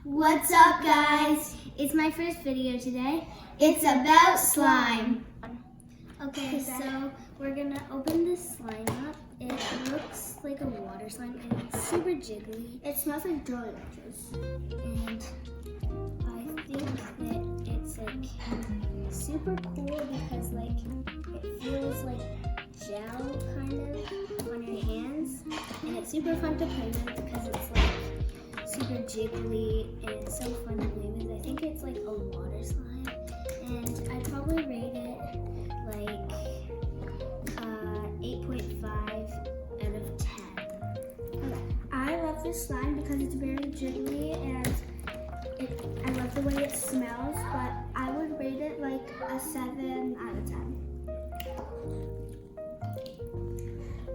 What's up, guys? It's my first video today. It's about slime. Okay, so we're gonna open this slime up. It looks like a water slime and it's super jiggly. It smells like Jolly Ranchers. And I think that it's like super cool because like it feels like gel kind of on your hands. And it's super fun to play with because it's like super jiggly and it's so fun to play with. I think it's like a water slime, and I'd probably rate it like 8.5 out of 10. Okay. I love this slime because it's very jiggly and I love the way it smells, but I would rate it like a 7 out of 10.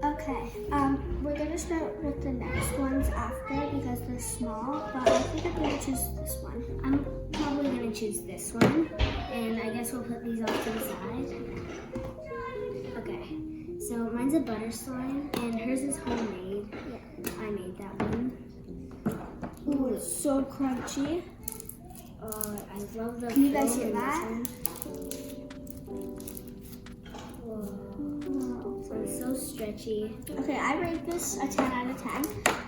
Okay, we're gonna start with the next ones after because they're small, but I think I'm gonna choose this one. I'm probably gonna choose this one, and I guess we'll put these off to the side. Okay, so mine's a butter slime, and hers is homemade. Yeah. I made that one. Ooh, it's so crunchy. I love the. Can you guys hear that? It's so stretchy. Okay, I rate this a 10 out of 10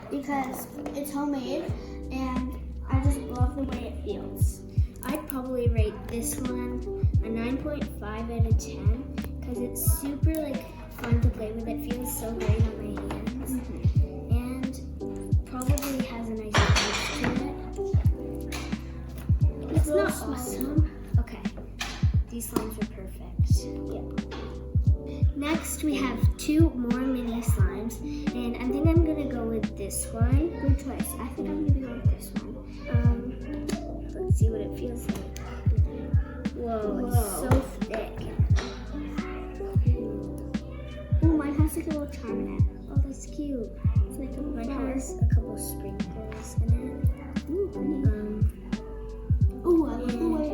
because it's homemade and I just love the way it feels. I'd probably rate this one a 9.5 out of 10 because it's super like fun to play with. It feels so great on my hands and probably has a nice taste to it. It's not awesome. Okay, these slimes are perfect. Yeah. Next, we have 2 more mini slimes, and I think I'm gonna go with this one. Good choice. I think I'm gonna go with this one. Let's see what it feels like. Whoa, it's so thick. Oh, mine has like a little charm in it. Oh, that's cute. It's like mine has a couple sprinkles in it. Ooh, oh, I love the way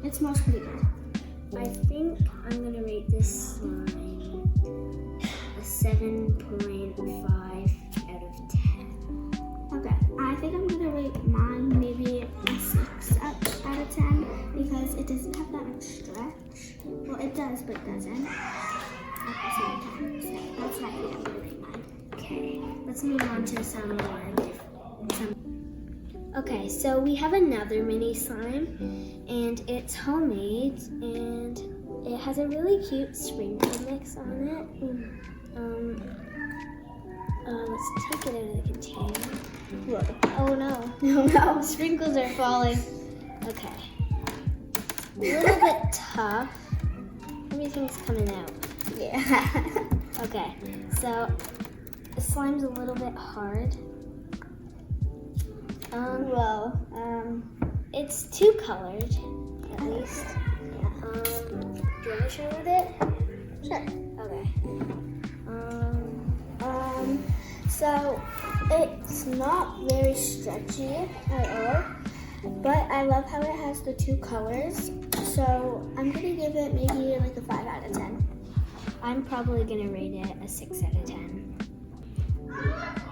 it smells pretty good. I think I'm gonna rate this slime a 7.5 out of 10. Okay, I think I'm gonna rate mine maybe a 6 out of 10 because it doesn't have that much stretch. Well, it does, but it doesn't. At the same time. That's why I think I'm gonna rate mine. Okay, let's move on to some more. Okay, so we have another mini slime, and it's homemade, and it has a really cute sprinkle mix on it. Let's take it out of the container. Whoa. Oh no, no, sprinkles are falling. Okay, a little bit tough. Everything's coming out. Yeah. Okay, so the slime's a little bit hard. It's 2-colored, at least. Yeah. Do you want to show with it? Sure. Okay. So it's not very stretchy at all, but I love how it has the 2 colors. So I'm gonna give it maybe like a 5 out of 10. I'm probably gonna rate it a 6 out of 10.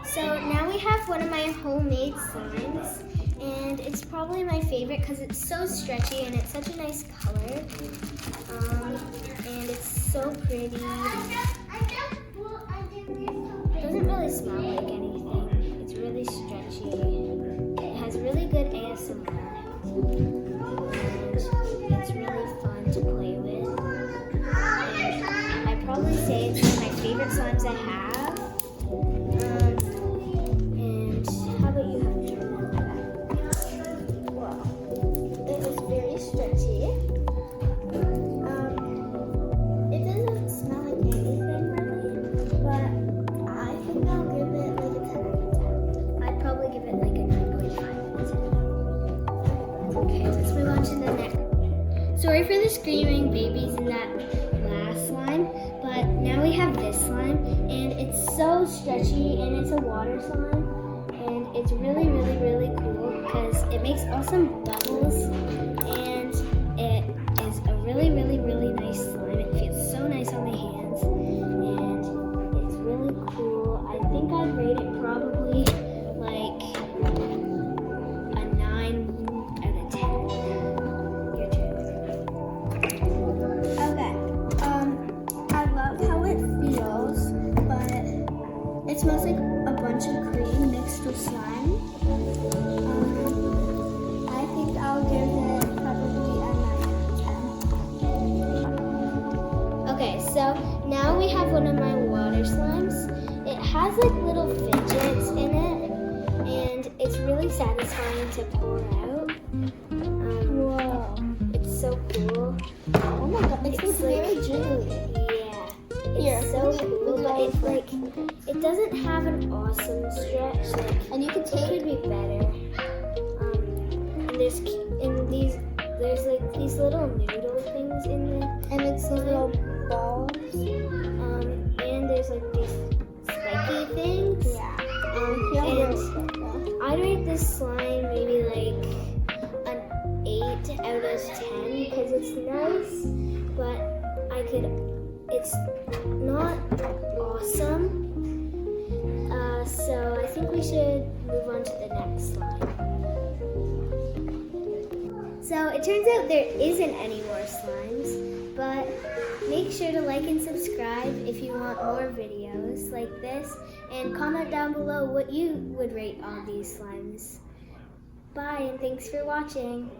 So now we have one of my homemade slimes, and it's probably my favorite because it's so stretchy and it's such a nice color, and it's so pretty. It doesn't really smell like anything. It's really stretchy. It has really good ASMR, and it's really fun to play with. And I'd probably say it's one of my favorite slimes I have. Sorry for the screaming babies in that last slime, but now we have this slime, and it's so stretchy, and it's a water slime, and it's really, really, really cool because it makes awesome bubbles, and it is a really, really, really nice slime. It feels so nice on my hands, and it's really cool. I think I'd rate it probably like a I think I'll give it probably a 9 out of 10. Okay, so now we have one of my water slimes. It has like little fidgets in it, and it's really satisfying to pour out. Whoa. It's so cool. Oh my god, it's like very jiggly. Yeah. It's so cool, but it doesn't have an awesome stretch. And you can take it could be better. And there's like these little noodle things in there. And it's little balls. And there's like these spiky things. Yeah. And I'd rate this slime maybe like an 8 out of 10 because it's nice, but it's not awesome. So I think we should move on to the next slime. So it turns out there isn't any more slimes, but make sure to like and subscribe if you want more videos like this, and comment down below what you would rate all these slimes. Bye, and thanks for watching.